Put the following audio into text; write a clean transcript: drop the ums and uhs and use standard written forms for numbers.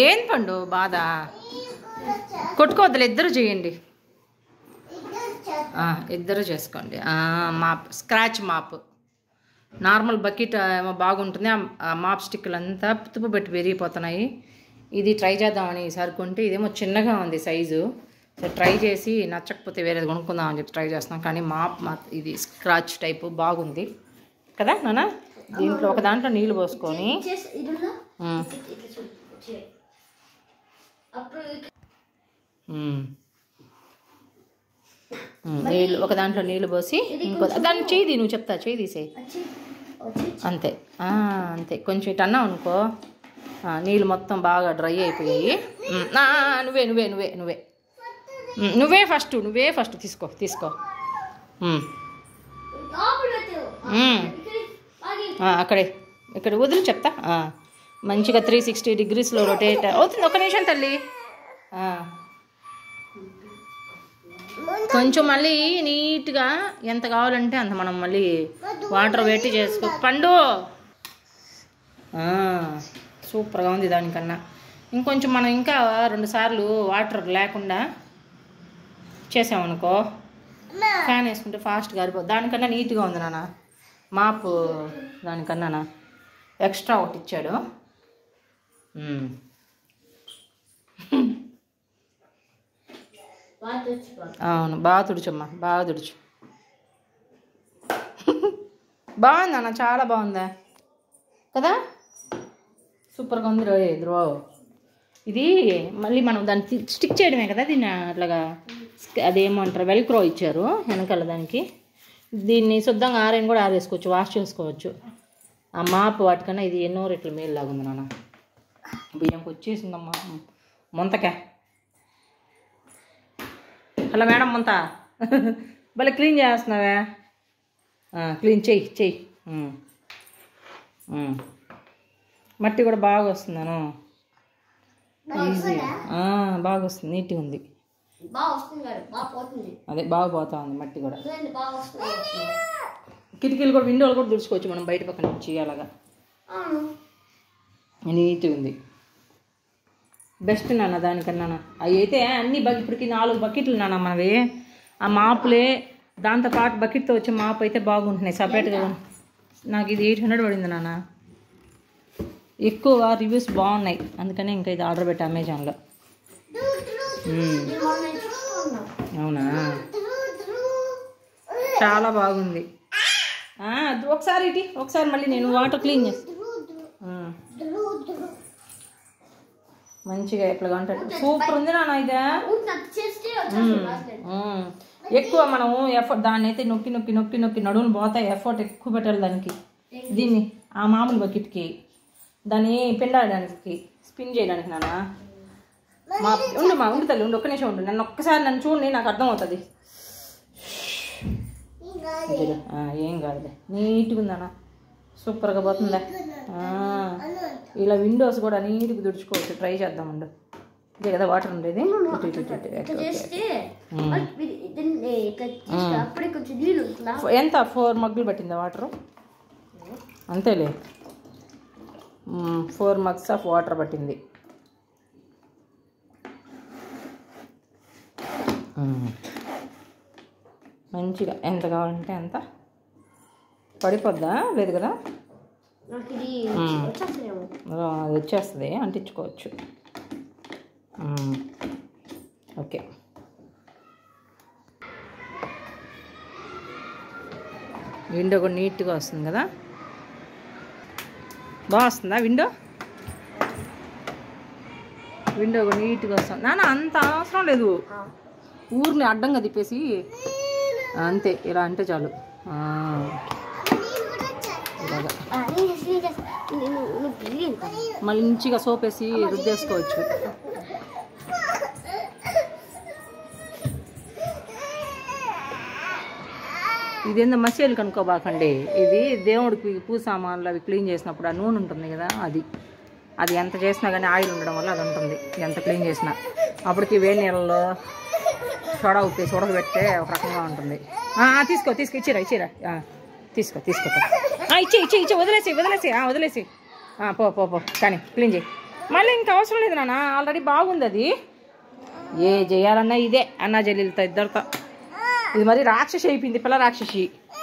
ఏం పండు బాధ కొట్టుకోవద్దులే, ఇద్దరు చేయండి, ఇద్దరు చేసుకోండి. Mop scratch mop, normal bucket ఏమో బాగుంటుంది, ఆ మాప్ స్టిక్లు అంతా తుప్పు పెట్టి విరిగిపోతున్నాయి. ఇది ట్రై చేద్దామని ఈసారి కొంటే ఇదేమో చిన్నగా ఉంది సైజు. సో ట్రై చేసి నచ్చకపోతే వేరేది కొనుక్కుందాం అని చెప్పి ట్రై చేస్తున్నాం. కానీ మాప్ ఇది స్క్రాచ్ టైపు బాగుంది కదా నాన్న. దీంట్లో ఒక దాంట్లో నీళ్ళు పోసుకొని నీళ్ళు, ఒక దాంట్లో నీళ్ళు పోసి ఇంకో దాన్ని చేయి నువ్వు చెప్తా, చేయి తీసేయి అంతే. అంతే కొంచెం ఇటు అన్నావు అనుకో నీళ్ళు మొత్తం బాగా డ్రై అయిపోయాయి. నువ్వే నువ్వే నువ్వే నువ్వే నువ్వే ఫస్ట్ తీసుకో అక్కడే ఇక్కడ వదిలి చెప్తా. మంచిగా 360 degreesలో రొటేట్ అవుతుంది. ఒక నిమిషం తల్లి. కొంచెం మళ్ళీ నీట్గా ఎంత కావాలంటే అంత మనం మళ్ళీ వాటర్ వేటి చేసుకో పండు. సూపర్గా ఉంది. దానికన్నా ఇంకొంచెం మనం ఇంకా 2 సార్లు వాటర్ లేకుండా చేసామనుకో ఫ్యాన్ వేసుకుంటే ఫాస్ట్గా ఆరిపోతుంది. దానికన్నా నీట్గా ఉంది నాన్న మాపు. దానికన్నా ఎక్స్ట్రా ఒకటి ఇచ్చాడు. అవును బాగా తుడుచమ్మా, బాగా తుడుచు. బాగుందన్న, చాలా బాగుందా కదా, సూపర్గా ఉంది. ధ్రువ ఇది మళ్ళీ మనం దాన్ని స్టిక్ చేయడమే కదా దీన్ని అట్లాగా. అదేమంటారు వెల్క్రో ఇచ్చారు వెనకాల దానికి. దీన్ని శుద్ధంగా ఆరేని కూడా ఆరేసుకోవచ్చు, వాష్ చేసుకోవచ్చు. ఆ మాపు వాటికన్నా ఇది ఎన్నో రెట్లు మేలు లాగుంది నాన్న. బియ్యంకి వచ్చేసిందమ్మా ముంతకే. హలో మేడం ముంత భలే క్లీన్ చేస్తున్నావే. క్లీన్ చెయ్యి. మట్టి కూడా బాగా వస్తుందను, ఈజీ బాగా వస్తుంది, నీట్గా ఉంది. అదే బాగా పోతా ఉంది మట్టి కూడా. కిటికీలు కూడా విండోలు కూడా తుడుచుకోవచ్చు మనం బయట పక్క నుంచి. అలాగా నీట్గా ఉంది. బెస్ట్ నాన్న దానికన్నా. అవి అయితే అన్ని ఇప్పటికి 4 బకెట్లు నాన్న మనవి. ఆ మాపులే దాంతోపాటు బకెట్తో వచ్చే మాపు అయితే బాగుంటున్నాయి సపరేట్గా. నాకు ఇది 800 పడింది నాన్న. ఎక్కువ రివ్యూస్ బాగున్నాయి అందుకని ఇంకా ఇది ఆర్డర్ పెట్టా అమెజాన్లో. అవునా, చాలా బాగుంది. ఒకసారి ఇటీ, ఒకసారి మళ్ళీ నేను వాటర్ క్లీన్ చేస్తాను. మంచిగా ఎట్లా అంటాడు. సూపర్ ఉంది నాన్న ఇదే. ఎక్కువ మనము ఎఫర్ట్ దాన్ని అయితే నొక్కి నొక్కి నొక్కి నొక్కి నడువులు పోతాయి. ఎఫర్ట్ ఎక్కువ పెట్టాలి దానికి. దీన్ని ఆ మామూలు బకెట్కి దాన్ని పిండడానికి స్పిన్ చేయడానికి నాన్న. ఉండు తల్లి, ఉండు ఒక్క నిమిషం ఉండు. నన్ను ఒక్కసారి నన్ను చూడండి, నాకు అర్థమవుతుంది. ఏం కాదులే, నీట్గా ఉందన్నా, సూపర్గా పోతుందా. ఇలా విండోస్ కూడా నీట్గా తుడుచుకోవచ్చు. ట్రై చేద్దామండు. ఇదే కదా వాటర్ ఉండేది. ఎంత 4 మగ్గులు పట్టిందా వాటరు? అంతేలే, 4 మగ్స్ ఆఫ్ వాటర్ పట్టింది. మంచిగా ఎంత కావాలంటే అంత పడిపోద్దా, లేదు కదా, అది వచ్చేస్తుంది, అంటించుకోవచ్చు. ఓకే, విండో కూడా నీట్గా వస్తుంది కదా, బాగా వస్తుందా విండో కూడా నీట్గా వస్తుంది నాన్న. అంత అవసరం లేదు, ఊరిని అడ్డంగా తిప్పేసి అంతే, ఇలా అంటే చాలు. ఇలాగా మంచిగా సోప్ వేసి రుద్దేసుకోవచ్చు. ఇదేందో మసీలు కనుక్కోబాకండి. ఇది దేవుడికి పూజ సామాన్లు అవి క్లీన్ చేసినప్పుడు ఆ నూనె ఉంటుంది కదా, అది ఎంత చేసినా కానీ ఆయిల్ ఉండడం వల్ల అది ఉంటుంది. ఎంత క్లీన్ చేసినా అప్పటికి వేడి నీళ్ళలో సోడా ఉప్పేసి ఉడకబెడితే ఒక రకంగా ఉంటుంది. తీసుకో ఇచ్చిరా తీసుకో ఇచ్చే వదిలేసి పో కానీ క్లీన్ చేయి. మళ్ళీ ఇంకా అవసరం లేదు నాన్న, ఆల్రెడీ బాగుంది అది. ఏ చేయాలన్నా ఇదే అన్నా చెల్లెలతో ఇద్దరితో. ఇది మరి రాక్షసి అయిపోయింది, పిల్ల రాక్షసి.